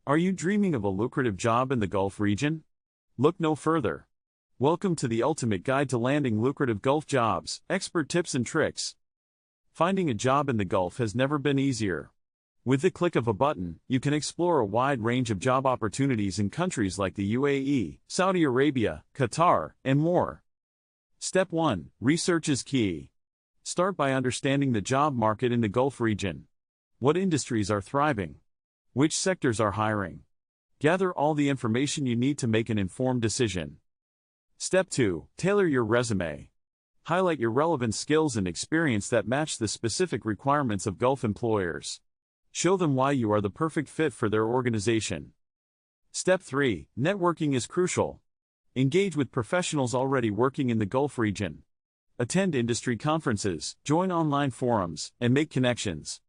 Are you dreaming of a lucrative job in the Gulf region? Look no further. Welcome to the ultimate guide to landing lucrative Gulf jobs, expert tips and tricks. Finding a job in the Gulf has never been easier. With the click of a button, you can explore a wide range of job opportunities in countries like the UAE, Saudi Arabia, Qatar, and more. Step 1. Research is key. Start by understanding the job market in the Gulf region. What industries are thriving? Which sectors are hiring? Gather all the information you need to make an informed decision. Step 2. Tailor your resume. Highlight your relevant skills and experience that match the specific requirements of Gulf employers. Show them why you are the perfect fit for their organization. Step 3. Networking is crucial. Engage with professionals already working in the Gulf region. Attend industry conferences, join online forums, and make connections.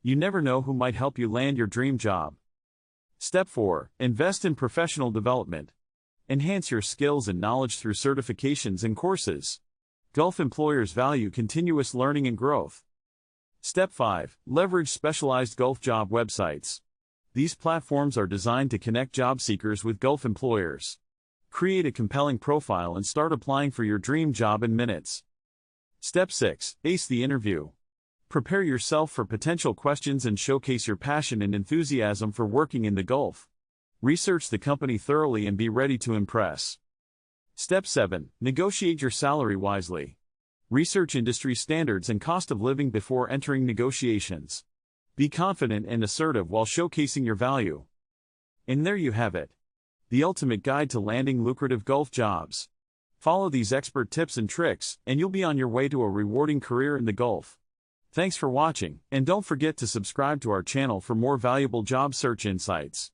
You never know who might help you land your dream job. Step 4. Invest in professional development. Enhance your skills and knowledge through certifications and courses. Gulf employers value continuous learning and growth. Step 5. Leverage specialized Gulf job websites. These platforms are designed to connect job seekers with Gulf employers. Create a compelling profile and start applying for your dream job in minutes. Step 6. Ace the interview. Prepare yourself for potential questions and showcase your passion and enthusiasm for working in the Gulf. Research the company thoroughly and be ready to impress. Step 7. Negotiate your salary wisely. Research industry standards and cost of living before entering negotiations. Be confident and assertive while showcasing your value. And there you have it. The ultimate guide to landing lucrative Gulf jobs. Follow these expert tips and tricks, and you'll be on your way to a rewarding career in the Gulf. Thanks for watching, and don't forget to subscribe to our channel for more valuable job search insights.